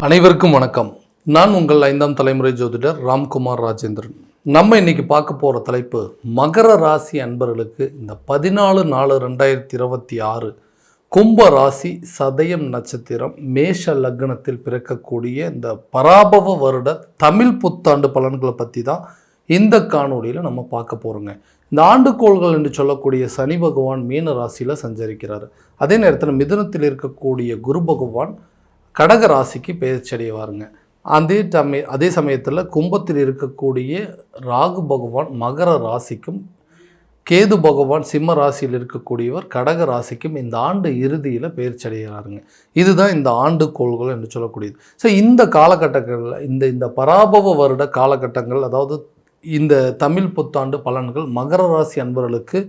அனைவருக்கும் வணக்கம். நான் உங்கள் 5ஆம் தலைமுறை ஜோதிடர் ராம்குமார் ராஜேந்திரன். நம்ம இன்னைக்கு பார்க்க போகிற தலைப்பு மகர ராசி அன்பர்களுக்கு இந்த 14/4/2026 கும்ப ராசி சதயம் நட்சத்திரம் மேஷ லக்னத்தில் பிறக்கக்கூடிய இந்த பராபவ வருட தமிழ் புத்தாண்டு பலன்களை பற்றி தான் இந்த காணொலியில் நம்ம பார்க்க போகிறோங்க. இந்த ஆண்டுகோள்கள் என்று சொல்லக்கூடிய சனி பகவான் மீன ராசியில் சஞ்சரிக்கிறார். அதே நேரத்தில் மிதுனத்தில் இருக்கக்கூடிய குரு பகவான் கடக ராசிக்கு பெயர்ச்சடைவாருங்க. அதே சமயத்தில் கும்பத்தில் இருக்கக்கூடிய ராகு பகவான் மகர ராசிக்கும், கேது பகவான் சிம்ம ராசியில் இருக்கக்கூடியவர் கடக ராசிக்கும் இந்த ஆண்டு இறுதியில் பெயர்ச்சடைகிறாருங்க. இதுதான் இந்த ஆண்டு கோள்கள் என்று சொல்லக்கூடியது. ஸோ இந்த காலகட்டங்களில் இந்த பராபவ வருட காலகட்டங்கள், அதாவது இந்த தமிழ் புத்தாண்டு பலன்கள் மகர ராசி அன்பர்களுக்கு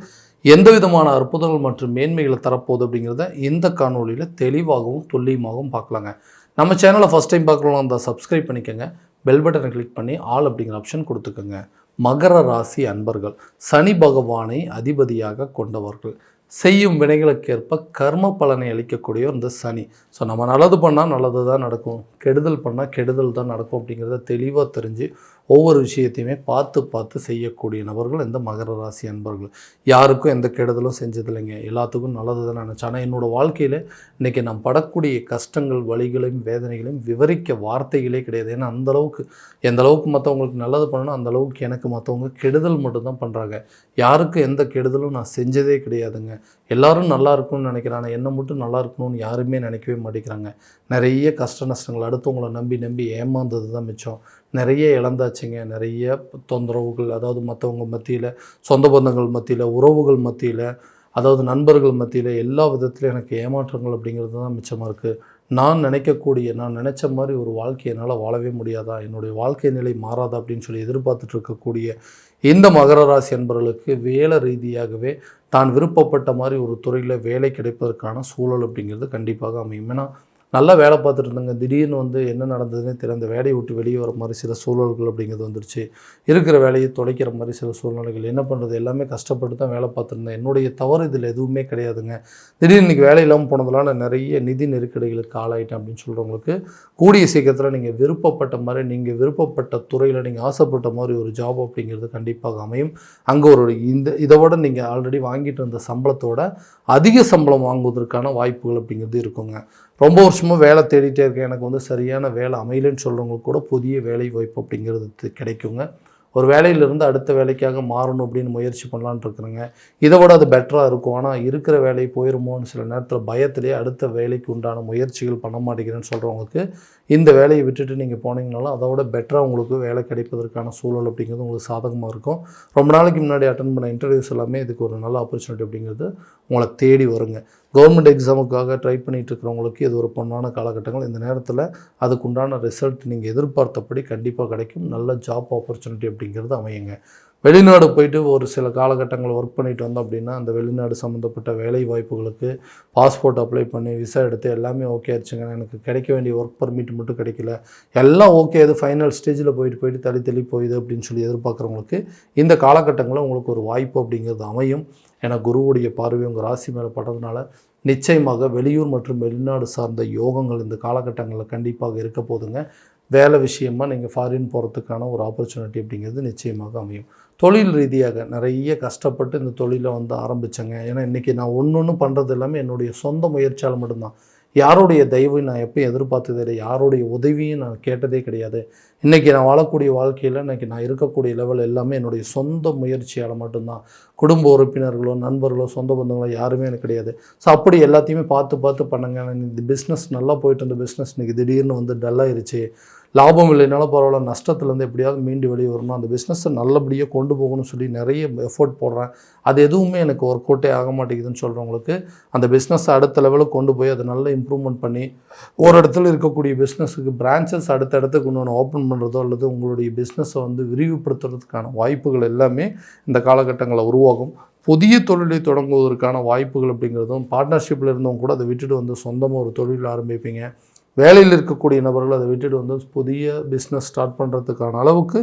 எந்த விதமான அற்புதங்கள் மற்றும் மேன்மைகளை தரப்போகுது அப்படிங்கிறத இந்த காணொலியில் தெளிவாகவும் துல்லியமாகவும் பார்க்கலாங்க. நம்ம சேனலை ஃபஸ்ட் டைம் பார்க்கலாம் இருந்தால் சப்ஸ்கிரைப் பண்ணிக்கோங்க, பெல் பட்டனை கிளிக் பண்ணி ஆல் அப்படிங்கிற ஆப்ஷன் கொடுத்துக்கோங்க. மகர ராசி அன்பர்கள் சனி பகவானை அதிபதியாக கொண்டவர்கள். செய்யும் வினைகளுக்கேற்ப கர்ம பலனை அளிக்கக்கூடியவர் இந்த சனி. ஸோ நம்ம நல்லது பண்ணால் நல்லது தான் நடக்கும், கெடுதல் பண்ணால் கெடுதல் தான் நடக்கும் அப்படிங்கிறத தெளிவாக தெரிஞ்சு ஒவ்வொரு விஷயத்தையுமே பார்த்து செய்யக்கூடிய நபர்கள் இந்த மகர ராசி அன்பர்கள். யாருக்கும் எந்த கெடுதலும் செஞ்சதில்லைங்க, எல்லாத்துக்கும் நல்லது தான் நினச்சேன். ஆனால் என்னோடய வாழ்க்கையில் இன்றைக்கி நான் படக்கூடிய கஷ்டங்கள், வலிகளையும் வேதனைகளையும் விவரிக்க வார்த்தைகளே கிடையாது. ஏன்னா அந்தளவுக்கு எந்த அளவுக்கு மற்றவங்களுக்கு நல்லது பண்ணணும், அந்தளவுக்கு எனக்கு மற்றவங்க கெடுதல் மட்டும்தான் பண்ணுறாங்க. யாருக்கும் எந்த கெடுதலும் நான் செஞ்சதே கிடையாதுங்க. எல்லோரும் நல்லா இருக்கணும்னு நினைக்கிறாங்க, என்னை மட்டும் நல்லா இருக்கணும்னு யாருமே நினைக்கவே மாட்டேங்கிறாங்க. நிறைய கஷ்ட நஷ்டங்கள், அடுத்தவங்களை நம்பி ஏமாந்தது தான் மிச்சம். நிறைய இழந்தாச்சுங்க, நிறைய தொந்தரவுகள், அதாவது மற்றவங்க மத்தியில், சொந்த பந்தங்கள் மத்தியில், உறவுகள் மத்தியில், அதாவது நண்பர்கள் மத்தியில், எல்லா விதத்துலையும் எனக்கு ஏமாற்றங்கள் அப்படிங்கிறது தான் மிச்சமாக இருக்குது. நான் நினச்ச மாதிரி ஒரு வாழ்க்கையை என்னால் வாழவே முடியாதா, என்னுடைய வாழ்க்கை நிலை மாறாதா அப்படின்னு சொல்லி எதிர்பார்த்துட்டு இருக்கக்கூடிய இந்த மகர ராசி என்பவர்களுக்கு வேலை ரீதியாகவே தான் விருப்பப்பட்ட மாதிரி ஒரு துறையில் வேலை கிடைப்பதற்கான சூழல் அப்படிங்கிறது கண்டிப்பாக அமையும். ஏன்னா நல்லா வேலை பார்த்துட்டு இருந்தாங்க, திடீர்னு என்ன நடந்ததுன்னே தெரியல, அந்த வேலையை விட்டு வெளியே வர மாதிரி சில சூழல்கள் அப்படிங்கிறது வந்துருச்சு. இருக்கிற வேலையை தொலைக்கிற மாதிரி சில சூழ்நிலைகள். என்ன பண்ணுறது, எல்லாமே கஷ்டப்பட்டு தான் வேலை பார்த்துருந்தேன், என்னுடைய தவறு இதில் எதுவுமே கிடையாதுங்க. திடீர்னு இன்றைக்கி வேலை இல்லாமல் போனதுனால நான் நிறைய நிதி நெருக்கடிகளுக்கு ஆளாயிட்டேன் அப்படின்னு சொல்கிறவங்களுக்கு கூடிய சீக்கிரத்தில் நீங்கள் விருப்பப்பட்ட மாதிரி, நீங்கள் விருப்பப்பட்ட துறையில் நீங்கள் ஆசைப்பட்ட மாதிரி ஒரு ஜாப் அப்படிங்கிறது கண்டிப்பாக அமையும். அங்கே இதை விட நீங்கள் ஆல்ரெடி வாங்கிட்டு இருந்த சம்பளத்தோட அதிக சம்பளம் வாங்குவதற்கான வாய்ப்புகள் அப்படிங்கிறது இருக்குங்க. ரொம்ப வருஷமாக வேலை தேடிட்டே இருக்கேன், எனக்கு சரியான வேலை அமையலன்னு சொல்கிறவங்களுக்கு கூட புதிய வேலை வாய்ப்பு அப்படிங்கிறது கிடைக்குங்க. ஒரு வேலையிலிருந்து அடுத்த வேலைக்காக மாறணும் அப்படின்னு முயற்சி பண்ணலான்னு இருக்கிறேங்க. இதை விட அது பெட்டராக இருக்கும், ஆனால் இருக்கிற வேலை போயிருமோன்னு சில நேரத்தில் பயத்திலே அடுத்த வேலைக்கு உண்டான முயற்சிகள் பண்ண மாட்டேங்கிறேன்னு சொல்கிறவங்களுக்கு இந்த வேலையை விட்டுட்டு நீங்கள் போனீங்கனாலும் அதை விட பெட்டராக உங்களுக்கு வேலை கிடைப்பதற்கான சூழல் அப்படிங்கிறது உங்களுக்கு சாதகமாக இருக்கும். ரொம்ப நாளைக்கு முன்னாடி அட்டன் பண்ண இன்டர்வியூஸ் எல்லாமே இதுக்கு ஒரு நல்ல ஆப்பர்ச்சுனிட்டி அப்படிங்கிறது உங்களை தேடி வருங்க. கவர்மெண்ட் எக்ஸாமுக்காக ட்ரை பண்ணிகிட்டு இருக்கிறவங்களுக்கு இது ஒரு பொன்னான காலகட்டங்கள். இந்த நேரத்தில் அதுக்குண்டான ரிசல்ட் நீங்கள் எதிர்பார்த்தபடி கண்டிப்பாக கிடைக்கும். நல்ல ஜாப் ஆப்பர்ச்சுனிட்டி அப்படிங்கிறது அமையுங்க. வெளிநாடு போயிட்டு ஒரு சில காலகட்டங்கள் ஒர்க் பண்ணிட்டு வந்தோம் அப்படின்னா அந்த வெளிநாடு சம்மந்தப்பட்ட வேலை வாய்ப்புகளுக்கு பாஸ்போர்ட் அப்ளை பண்ணி விசா எடுத்து எல்லாமே ஓகே ஆச்சுங்க, எனக்கு கிடைக்க வேண்டிய ஒர்க் பர்மிட் மட்டும் கிடைக்கல, எல்லாம் ஓகே, அது ஃபைனல் ஸ்டேஜில் போயிட்டு தள்ளி போயிடுது அப்படின்னு சொல்லி எதிர்பார்க்குறவங்களுக்கு இந்த காலகட்டங்களில் உங்களுக்கு ஒரு வாய்ப்பு அப்படிங்கிறது அமையும். ஏன்னா குருவுடைய பார்வை உங்கள் ராசி மேலே படுறதுனால நிச்சயமாக வெளியூர் மற்றும் வெளிநாடு சார்ந்த யோகங்கள் இந்த காலகட்டங்களில் கண்டிப்பாக இருக்க போதுங்க. வேலை விஷயமாக நீங்கள் ஃபாரின் போகிறதுக்கான ஒரு ஆப்பர்ச்சுனிட்டி அப்படிங்கிறது நிச்சயமாக அமையும். தொழில் ரீதியாக நிறைய கஷ்டப்பட்டு இந்த தொழிலை ஆரம்பித்தேங்க. ஏன்னா இன்றைக்கி நான் ஒன்று பண்ணுறது எல்லாமே என்னுடைய சொந்த முயற்சியால் மட்டும்தான். யாருடைய தயவையும் நான் எப்போயும் எதிர்பார்த்ததே இல்லை, யாருடைய உதவியும் நான் கேட்டதே கிடையாது. இன்றைக்கி நான் வாழக்கூடிய வாழ்க்கையில் இன்றைக்கி நான் இருக்கக்கூடிய லெவல் எல்லாமே என்னுடைய சொந்த முயற்சியால் மட்டும்தான். குடும்ப உறுப்பினர்களோ நண்பர்களோ சொந்த பந்தங்களோ யாருமே எனக்கு கிடையாது. ஸோ அப்படி எல்லாத்தையுமே பார்த்து பண்ணுங்க. இந்த பிஸ்னஸ் நல்லா போயிட்டு இருந்த பிஸ்னஸ் இன்றைக்கி திடீர்னு டல்லாயிருச்சு, லாபம் இல்லைனாலும் பரவாயில்ல, நஷ்டத்துலேருந்து எப்படியாவது மீண்டு வெளியே வரணும், அந்த பிஸ்னஸை நல்லபடியாக கொண்டு போகணும்னு சொல்லி நிறைய எஃபோர்ட் போடுறேன், அது எதுவுமே எனக்கு ஒர்க் அவுட்டே ஆக மாட்டேங்குதுன்னு சொல்கிறவங்களுக்கு அந்த பிஸ்னஸை அடுத்த லெவலுக்கு கொண்டு போய் அதை நல்லா இம்ப்ரூவ்மெண்ட் பண்ணி ஒரு இடத்துல இருக்கக்கூடிய பிஸ்னஸுக்கு பிரான்ச்சஸ் அடுத்த இடத்துக்கு ஒன்று ஓப்பன் பண்ணுறதோ அல்லது உங்களுடைய பிஸ்னஸை விரிவுபடுத்துறதுக்கான வாய்ப்புகள் எல்லாமே இந்த காலகட்டங்களில் உருவாகும். புதிய தொழிலை தொடங்குவதற்கான வாய்ப்புகள் அப்படிங்கிறதும், பார்ட்னர்ஷிப்பில் இருந்தவங்க கூட அதை விட்டுட்டு சொந்தமாக ஒரு தொழில் ஆரம்பிப்பீங்க. வேலையில் இருக்கக்கூடிய நபர்கள் அதை விட்டுட்டு புதிய பிஸ்னஸ் ஸ்டார்ட் பண்ணுறதுக்கான அளவுக்கு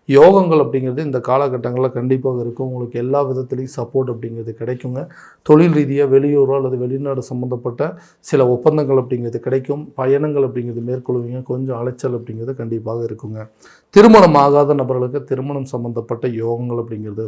யோகங்கள் அப்படிங்கிறது இந்த காலகட்டங்களில் கண்டிப்பாக இருக்கும். உங்களுக்கு எல்லா விதத்துலேயும் சப்போர்ட் அப்படிங்கிறது கிடைக்குங்க. தொழில் ரீதியாக வெளியூரோ அல்லது வெளிநாடு சம்மந்தப்பட்ட சில ஒப்பந்தங்கள் அப்படிங்கிறது கிடைக்கும். பயணங்கள் அப்படிங்கிறது மேற்கொள்வீங்க. கொஞ்சம் அலைச்சல் அப்படிங்கிறது கண்டிப்பாக இருக்குங்க. திருமணம் ஆகாத நபர்களுக்கு திருமணம் சம்மந்தப்பட்ட யோகங்கள் அப்படிங்கிறது,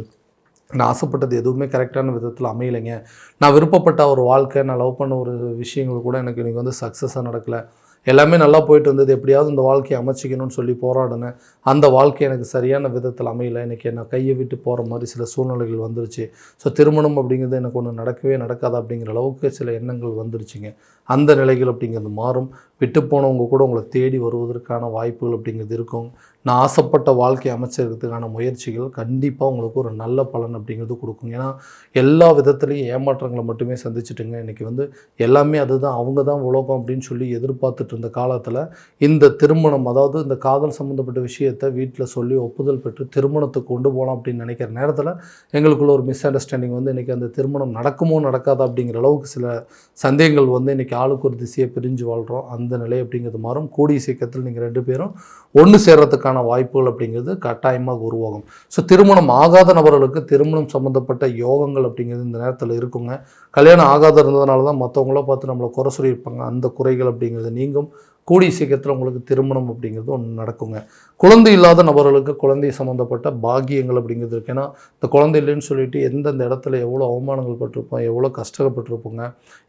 நான் ஆசைப்பட்டது எதுவுமே கரெக்டான விதத்தில் அமையலைங்க, நான் விருப்பப்பட்ட ஒரு வாழ்க்கை, நான் லவ் பண்ண ஒரு விஷயங்கள் கூட எனக்கு இன்றைக்கி வந்து சக்ஸஸாக நடக்கலை, எல்லாமே நல்லா போயிட்டு வந்தது, எப்படியாவது இந்த வாழ்க்கையை அமைச்சிக்கணும்னு சொல்லி போராடினேன், அந்த வாழ்க்கை எனக்கு சரியான விதத்தில் அமையலை, இன்றைக்கி என்னை கையை விட்டு போகிற மாதிரி சில சூழ்நிலைகள் வந்துருச்சு, ஸோ திருமணம் அப்படிங்கிறது எனக்கு ஒன்று நடக்கவே நடக்காது அப்படிங்கிற அளவுக்கு சில எண்ணங்கள் வந்துருச்சுங்க. அந்த நிலைகள் அப்படிங்கிறது மாறும். விட்டு போனவங்க கூட உங்களை தேடி வருவதற்கான வாய்ப்புகள் அப்படிங்கிறது இருக்கும். நான் ஆசைப்பட்ட வாழ்க்கை அமைச்சதுக்கான முயற்சிகள் கண்டிப்பாக உங்களுக்கு ஒரு நல்ல பலன் அப்படிங்கிறது கொடுக்கும். ஏன்னா எல்லா விதத்துலேயும் ஏமாற்றங்களை மட்டுமே சந்திச்சுட்டுங்க. இன்றைக்கி வந்து எல்லாமே அதுதான், அவங்க தான் உலகம் அப்படின்னு சொல்லி எதிர்பார்த்துட்டு இருந்த காலத்தில் இந்த திருமணம், அதாவது இந்த காதல் சம்மந்தப்பட்ட விஷயத்தை வீட்டில் சொல்லி ஒப்புதல் பெற்று திருமணத்துக்கு கொண்டு போகலாம் அப்படின்னு நினைக்கிற நேரத்தில் எங்களுக்குள்ள ஒரு மிஸ் அண்டர்ஸ்டாண்டிங் வந்து இன்றைக்கி அந்த திருமணம் நடக்குமோ நடக்காதா அப்படிங்கிற அளவுக்கு சில சந்தேகங்கள் வந்து இன்றைக்கி ஆளுக்கு ஒரு திசையை பிரிஞ்சு வாழ்கிறோம். அந்த நிலை அப்படிங்கிறது மாறும். கூடிய சீக்கிரத்தில் நீங்கள் 2 பேரும் ஒன்று சேர்றதுக்கான வாய்ப்புகள் அப்படிங்கிறது கட்டாயமாக உருவாகும். ஸோ திருமணம் ஆகாத நபர்களுக்கு திருமணம் சம்மந்தப்பட்ட யோகங்கள் அப்படிங்கிறது இந்த நேரத்தில் இருக்குங்க. கல்யாணம் ஆகாத இருந்ததுனால தான் மற்றவங்கள பார்த்து நம்மளை குறை சொல்லியிருப்பாங்க. அந்த குறைகள் அப்படிங்கிறது நீங்கும். கூடிய சீக்கிரத்தில் உங்களுக்கு திருமணம் அப்படிங்கிறது ஒன்று நடக்குங்க. குழந்தை இல்லாத நபர்களுக்கு குழந்தை சம்மந்தப்பட்ட பாக்கியங்கள் அப்படிங்கிறது இருக்குது. ஏன்னா இந்த குழந்தை இல்லைன்னு சொல்லிட்டு எந்தெந்த இடத்துல எவ்வளோ அவமானங்கள் பட்டிருப்போம், எவ்வளோ கஷ்டப்பட்டிருப்போங்க,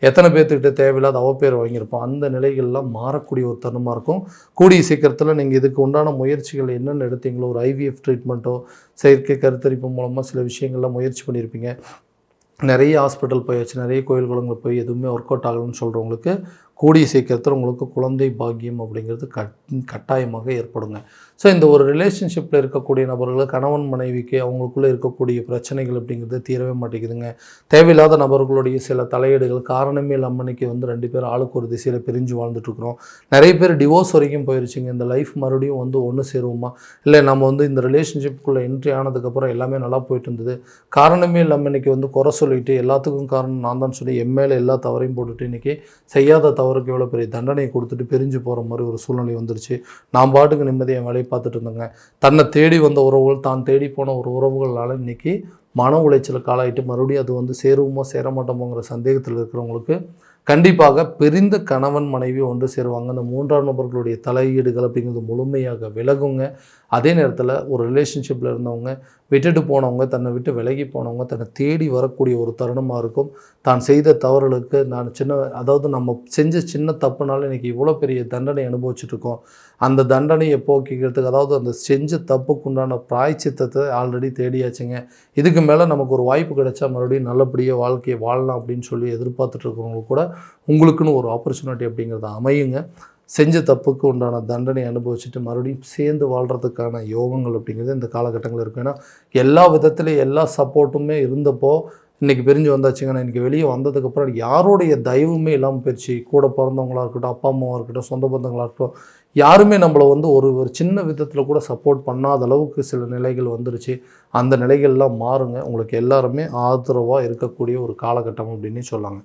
எத்தனை பேர்த்துக்கிட்ட தேவையில்லாத அவப்பேர் வாங்கியிருப்போம், அந்த நிலைகள்லாம் மாறக்கூடிய ஒரு தருணமாக இருக்கும். கூடிய சீக்கிரத்தில் நீங்கள் இதுக்கு உண்டான முயற்சிகள் என்னென்ன எடுத்தீங்களோ, ஒரு ஐவிஎஃப் ட்ரீட்மெண்ட்டோ, செயற்கை கருத்தரிப்பு மூலமாக சில விஷயங்கள்லாம் முயற்சி பண்ணியிருப்பீங்க. நிறைய ஹாஸ்பிட்டல் போயாச்சு, நிறைய கோயில் குளங்கள் போய் எதுவுமே ஒர்க் அவுட் ஆகலன்னு சொல்கிறவங்களுக்கு கூடிய சீக்கிரத்தில் உங்களுக்கு குழந்தை பாக்கியம் அப்படிங்கிறது கட்டாயமாக ஏற்படுங்க. ஸோ இந்த ஒரு ரிலேஷன்ஷிப்பில் இருக்கக்கூடிய நபர்கள், கணவன் மனைவிக்கு அவங்களுக்குள்ளே இருக்கக்கூடிய பிரச்சனைகள் அப்படிங்கிறது தீரவே மாட்டேங்குதுங்க. தேவையில்லாத நபர்களுடைய சில தலையீடுகள் காரணமே இல்லாமல் இன்றைக்கி வந்து 2 பேர் ஆளுக்கு ஒரு திசையில் பிரிஞ்சு வாழ்ந்துட்டுருக்குறோம். நிறைய பேர் டிவோர்ஸ் வரைக்கும் போயிருச்சுங்க. இந்த லைஃப் மறுபடியும் வந்து ஒன்று சேருவோமா, இல்லை நம்ம வந்து இந்த ரிலேஷன்ஷிப்புக்குள்ளே என்ட்ரி ஆனதுக்கப்புறம் எல்லாமே நல்லா போயிட்டு இருந்தது, காரணமே இல்லாமல் இன்றைக்கி வந்து குறை சொல்லிட்டு எல்லாத்துக்கும் காரணம் நான் தான் சொல்லி என் மேலே எல்லா தவறையும் போட்டுட்டு இன்றைக்கி செய்யாத தவறுக்கு எவ்வளோ பெரிய தண்டனையை கொடுத்துட்டு பிரிஞ்சு போகிற மாதிரி ஒரு சூழ்நிலை வந்துருச்சு. நான் பாட்டுக்கு நிம்மதியை வேலையை பார்த்துட்டு இருந்தேங்க. தன்னை தேடி வந்த உறவுகள், தான் தேடி போன ஒரு உறவுகளால் இன்றைக்கி மன உளைச்சலுக்கு ஆளாயிட்டு மறுபடியும் அது வந்து சேருவோமோ சேரமாட்டோமோங்கிற சந்தேகத்தில் இருக்கிறவங்களுக்கு கண்டிப்பாக பிரிந்த கணவன் மனைவி ஒன்று சேருவாங்க. அந்த 3ஆம் நபர்களுடைய தலையீடுகள் அப்படிங்கிறது முழுமையாக விலகுங்க. அதே நேரத்தில் ஒரு ரிலேஷன்ஷிப்பில் இருந்தவங்க, விட்டுட்டு போனவங்க, தன்னை விட்டு விலகி போனவங்க தன்னை தேடி வரக்கூடிய ஒரு தருணமாக இருக்கும். தான் செய்த தவறுகளுக்கு அதாவது நம்ம செஞ்ச சின்ன தப்புனால இன்றைக்கி இவ்வளோ பெரிய தண்டனை அனுபவிச்சுட்ருக்கோம். அந்த தண்டனையை போக்கிக்கிறதுக்கு, அதாவது அந்த செஞ்ச தப்புக்கு உண்டான பிராய்ச்சித்தத்தை ஆல்ரெடி தேடியாச்சுங்க. இதுக்கு மேலே நமக்கு ஒரு வாய்ப்பு கிடைச்சா மறுபடியும் நல்லபடியாக வாழ்க்கையை வாழலாம் அப்படின்னு சொல்லி எதிர்பார்த்துட்ருக்கிறவங்களுக்கு கூட உங்களுக்குன்னு ஒரு ஆப்பர்ச்சுனிட்டி அப்படிங்கிறது அமையுங்க. செஞ்ச தப்புக்கு உண்டான தண்டனை அனுபவிச்சுட்டு மறுபடியும் சேர்ந்து வாழ்கிறதுக்கான யோகங்கள் அப்படிங்கிறது இந்த காலகட்டங்களில் இருக்கும். ஏன்னா எல்லா விதத்துலேயும் எல்லா சப்போர்ட்டுமே இருந்தப்போ இன்றைக்கி பிரிஞ்சு வந்தாச்சுங்க. நான் இன்றைக்கி வெளியே வந்ததுக்கப்புறம் யாருடைய தயவுமே இல்லாமல் போயிடுச்சு. கூட பிறந்தவங்களாக இருக்கட்டும், அப்பா அம்மாவாக இருக்கட்டும், சொந்த பந்தங்களாக இருக்கட்டும், யாருமே நம்மளை வந்து ஒரு சின்ன விதத்தில் கூட சப்போர்ட் பண்ணாத அளவுக்கு சில நிலைகள் வந்துருச்சு. அந்த நிலைகள்லாம் மாறுங்க. உங்களுக்கு எல்லாருமே ஆதரவாக இருக்கக்கூடிய ஒரு காலகட்டம் அப்படின்னு சொல்லாங்க.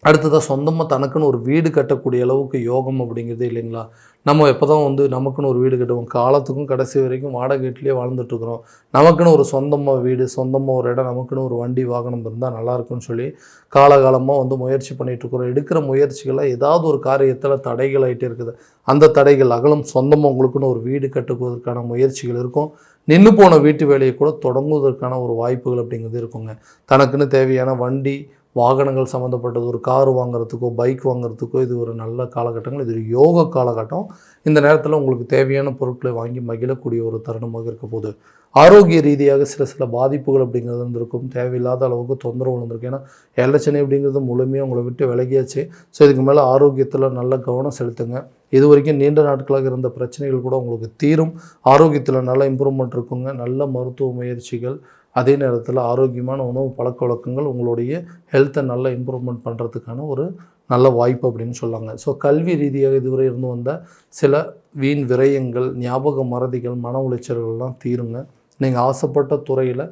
அடுத்ததாக சொந்தமாக தனக்குன்னு ஒரு வீடு கட்டக்கூடிய அளவுக்கு யோகம் அப்படிங்கிறது இல்லைங்களா. நம்ம எப்போ தான் வந்து நமக்குன்னு ஒரு வீடு கட்டுவோம், காலத்துக்கும் கடைசி வரைக்கும் வாடகை வீட்டிலே வாழ்ந்துட்டுருக்குறோம். நமக்குன்னு ஒரு சொந்தமாக வீடு, சொந்தமாக ஒரு இடம், நமக்குன்னு ஒரு வண்டி வாகனம் இருந்தால் நல்லாயிருக்குன்னு சொல்லி காலகாலமாக வந்து முயற்சி பண்ணிகிட்ருக்குறோம். எடுக்கிற முயற்சிகளில் ஏதாவது ஒரு காரியத்தில் தடைகள் ஆகிட்டே இருக்குது. அந்த தடைகள் அகலும். சொந்தமாக உங்களுக்குன்னு ஒரு வீடு கட்டுவதற்கான முயற்சிகள் இருக்கும். நின்று போன வீட்டு வேலையை கூட தொடங்குவதற்கான ஒரு வாய்ப்புகள் அப்படிங்கிறது இருக்குங்க. தனக்குன்னு தேவையான வண்டி வாகனங்கள் சம்மந்தப்பட்டது, ஒரு கார் வாங்குறதுக்கோ பைக் வாங்குறதுக்கோ இது ஒரு நல்ல காலகட்டங்கள். இது ஒரு யோக காலகட்டம். இந்த நேரத்தில் உங்களுக்கு தேவையான பொருட்களை வாங்கி மகிழக்கூடிய ஒரு தருணமாக இருக்க போகுது. ஆரோக்கிய ரீதியாக சில பாதிப்புகள் அப்படிங்கிறது இருந்திருக்கும். தேவையில்லாத அளவுக்கு தொந்தரவு இருந்திருக்கு. ஏன்னா எலச்சனை அப்படிங்கிறது முழுமையாக உங்களை விட்டு விலகியாச்சு. ஸோ இதுக்கு மேலே ஆரோக்கியத்தில் நல்ல கவனம் செலுத்துங்க. இது வரைக்கும் நீண்ட நாட்களாக இருந்த பிரச்சனைகள் கூட உங்களுக்கு தீரும். ஆரோக்கியத்தில் நல்ல இம்ப்ரூவ்மெண்ட் இருக்குங்க. நல்ல மருத்துவ முயற்சிகள், அதே நேரத்தில் ஆரோக்கியமான உணவு பழக்க வழக்கங்கள் உங்களுடைய ஹெல்த்தை நல்லா இம்ப்ரூவ்மெண்ட் பண்ணுறதுக்கான ஒரு நல்ல வாய்ப்பு அப்படின்னு சொல்லாங்க. ஸோ கல்வி ரீதியாக இதுவரை இருந்து வந்த சில வீண் விரயங்கள், ஞாபக மறதிகள், மன உளைச்சல்கள்லாம் தீருங்க. நீங்கள் ஆசைப்பட்ட துறையில்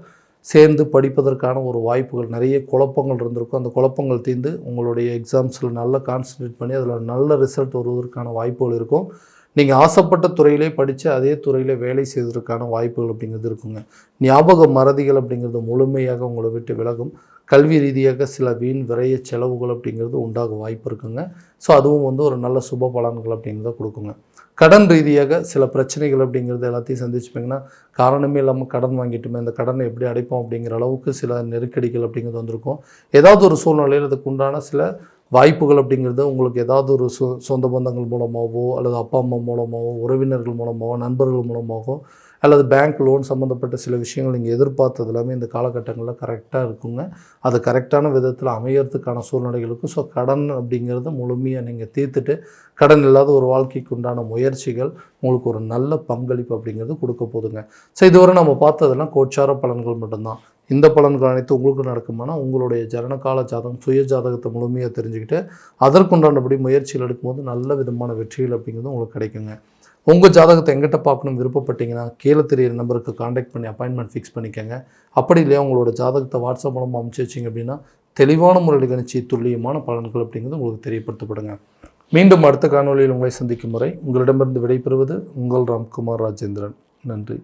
சேர்ந்து படிப்பதற்கான ஒரு வாய்ப்புகள், நிறைய குழப்பங்கள் இருந்திருக்கும். அந்த குழப்பங்கள் தீர்ந்து உங்களுடைய எக்ஸாம்ஸில் நல்லா கான்சன்ட்ரேட் பண்ணி அதில் நல்ல ரிசல்ட் வருவதற்கான வாய்ப்புகள் இருக்கும். நீங்கள் ஆசைப்பட்ட துறையிலே படித்து அதே துறையில் வேலை செய்வதற்கான வாய்ப்புகள் அப்படிங்கிறது இருக்குங்க. ஞாபக மறதிகள் அப்படிங்கிறது முழுமையாக உங்களை விட்டு விலகும். கல்வி ரீதியாக சில வீண் விரைய செலவுகள் அப்படிங்கிறது உண்டாக வாய்ப்பு இருக்குங்க. ஸோ அதுவும் வந்து ஒரு நல்ல சுப பலன்கள் அப்படிங்கிறத கொடுக்குங்க. கடன் ரீதியாக சில பிரச்சனைகள் அப்படிங்கிறது எல்லாத்தையும் சந்திச்சுப்பீங்கன்னா, காரணமே இல்லாமல் கடன் வாங்கிட்டுமே அந்த கடனை எப்படி அடைப்போம் அப்படிங்கிற அளவுக்கு சில நெருக்கடிகள் அப்படிங்கிறது வந்திருக்கும். ஏதாவது ஒரு சூழ்நிலையில் அதுக்கு உண்டான சில வாய்ப்புகள் அப்படிங்கிறது உங்களுக்கு ஏதாவது ஒரு சொந்த பந்தங்கள் மூலமாகவோ அல்லது அப்பா அம்மா மூலமாகவோ உறவினர்கள் மூலமாகவோ நண்பர்கள் மூலமாகவோ அல்லது பேங்க் லோன் சம்மந்தப்பட்ட சில விஷயங்கள் நீங்கள் எதிர்பார்த்தது எல்லாமே இந்த காலகட்டங்களில் கரெக்டாக இருக்குங்க. அது கரெக்டான விதத்தில் அமையறதுக்கான சூழ்நிலைகளுக்கும். ஸோ கடன் அப்படிங்கிறத முழுமையாக நீங்கள் தீர்த்துட்டு கடன் இல்லாத ஒரு வாழ்க்கைக்கு உண்டான முயற்சிகள் உங்களுக்கு ஒரு நல்ல பங்களிப்பு அப்படிங்கிறது கொடுக்க போதுங்க. ஸோ இதுவரை நம்ம பார்த்ததெல்லாம் கோச்சார பலன்கள் மட்டும்தான். இந்த பலன்கள் அனைத்து உங்களுக்கு நடக்குமானா உங்களுடைய ஜனனகால ஜாதகம் சுய ஜாதகத்தை முழுமையாக தெரிஞ்சுக்கிட்டு அதற்குண்டானபடி முயற்சிகள் எடுக்கும்போது நல்ல விதமான வெற்றிகள் அப்படிங்கிறது உங்களுக்கு கிடைக்குங்க. உங்கள் ஜாதகத்தை எங்கிட்ட பார்க்கணும் விருப்பப்பட்டீங்கன்னா கீழே தெரியிற நம்பருக்கு காண்டாக்ட் பண்ணி அப்பாயின்மெண்ட் ஃபிக்ஸ் பண்ணிக்கோங்க. அப்படி இல்லையா உங்களோட ஜாதகத்தை வாட்ஸ்அப் மூலமாக அனுப்பிச்சி வச்சிங்க அப்படின்னா தெளிவான முறையில் கணிச்சு துல்லியமான பலன்கள் அப்படிங்கிறது உங்களுக்கு தெரியப்படுத்தப்படுங்க. மீண்டும் அடுத்த காணொலியில் உங்களை சந்திக்கும் முறை உங்களிடமிருந்து விடைபெறுவது உங்கள் ராம்குமார் ராஜேந்திரன். நன்றி.